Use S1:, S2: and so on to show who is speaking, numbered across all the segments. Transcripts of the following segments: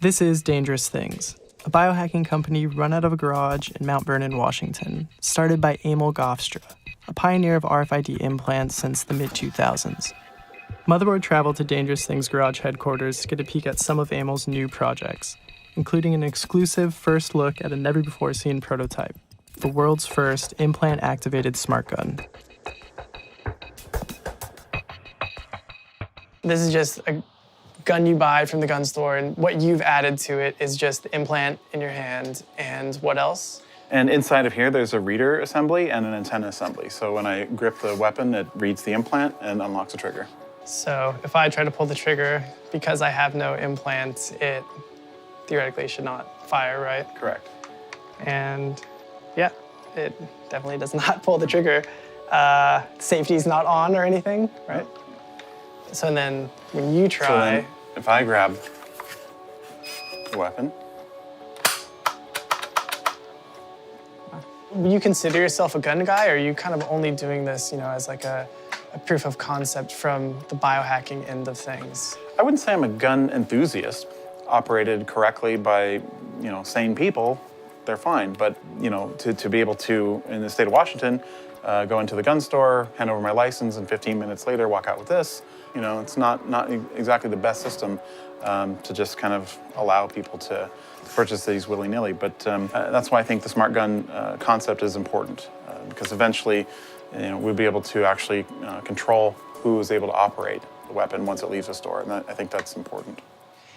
S1: This is Dangerous Things, a biohacking company run out of a garage in Mount Vernon, Washington, started by Emil Goffstra, a pioneer of RFID implants since the mid-2000s. Motherboard traveled to Dangerous Things garage headquarters to get a peek at some of Emil's new projects, including an exclusive first look at a never-before-seen prototype, the world's first implant-activated smart gun.
S2: This is just a gun you buy from the gun store, and what you've added to it is just the implant in your hand, and what else?
S3: And inside of here, there's a reader assembly and an antenna assembly. So when I grip the weapon, it reads the implant and unlocks the trigger.
S2: So if I try to pull the trigger, because I have no implant, it theoretically should not fire, right?
S3: Correct.
S2: And yeah, it definitely does not pull the trigger. Safety's not on or anything, right? So then when you try...
S3: So then if I grab the weapon...
S2: Would you consider yourself a gun guy, or are you kind of only doing this, as like a proof of concept from the biohacking end of things?
S3: I wouldn't say I'm a gun enthusiast. Operated correctly by, sane people, they're fine. But, to be able to, in the state of Washington, go into the gun store, hand over my license, and 15 minutes later walk out with this, it's not exactly the best system to just kind of allow people to purchase these willy-nilly. But that's why I think the smart gun concept is important, because eventually, we'll be able to actually control who is able to operate the weapon once it leaves the store, and I think that's important.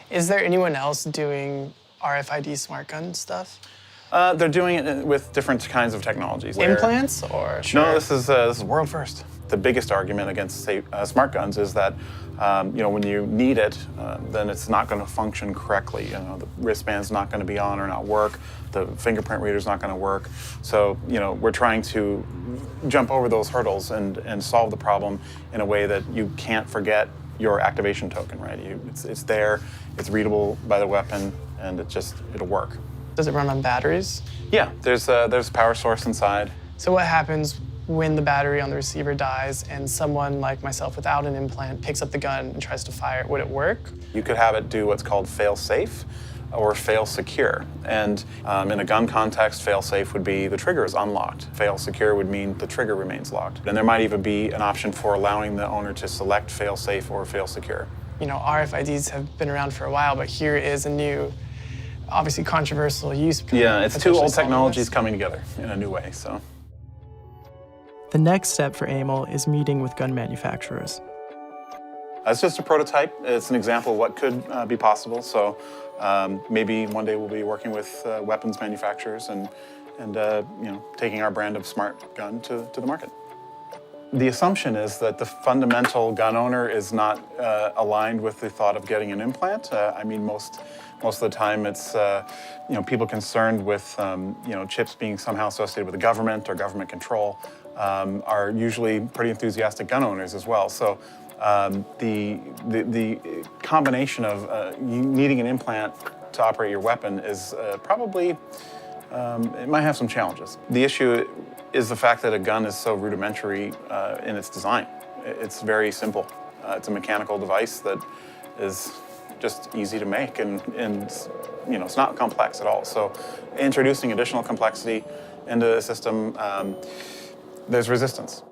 S2: Is there anyone else doing RFID smart gun stuff?
S3: They're doing it with different kinds of technologies.
S2: Implants, or?
S3: No, this is world first. The biggest argument against, say, smart guns is that, when you need it, then it's not going to function correctly. The wristband's not going to be on or not work. The fingerprint reader's not going to work. So, we're trying to jump over those hurdles and solve the problem in a way that you can't forget your activation token, right? It's there, it's readable by the weapon, and it'll work.
S2: Does it run on batteries?
S3: Yeah, there's a power source inside.
S2: So what happens when the battery on the receiver dies and someone like myself without an implant picks up the gun and tries to fire it? Would it work?
S3: You could have it do what's called fail-safe or fail-secure. And in a gun context, fail-safe would be the trigger is unlocked. Fail-secure would mean the trigger remains locked. And there might even be an option for allowing the owner to select fail-safe or fail-secure.
S2: RFIDs have been around for a while, but here is a new, obviously controversial use.
S3: Yeah, it's two old technologies coming together in a new way, so.
S1: The next step for Emil is meeting with gun manufacturers.
S3: It's just a prototype. It's an example of what could be possible. So maybe one day we'll be working with weapons manufacturers and taking our brand of smart gun to the market. The assumption is that the fundamental gun owner is not aligned with the thought of getting an implant. Most of the time it's people concerned with chips being somehow associated with the government or government control are usually pretty enthusiastic gun owners as well. So the combination of you needing an implant to operate your weapon is probably, it might have some challenges. The issue is the fact that a gun is so rudimentary in its design. It's very simple. It's a mechanical device that is just easy to make, and it's not complex at all. So introducing additional complexity into the system, there's resistance.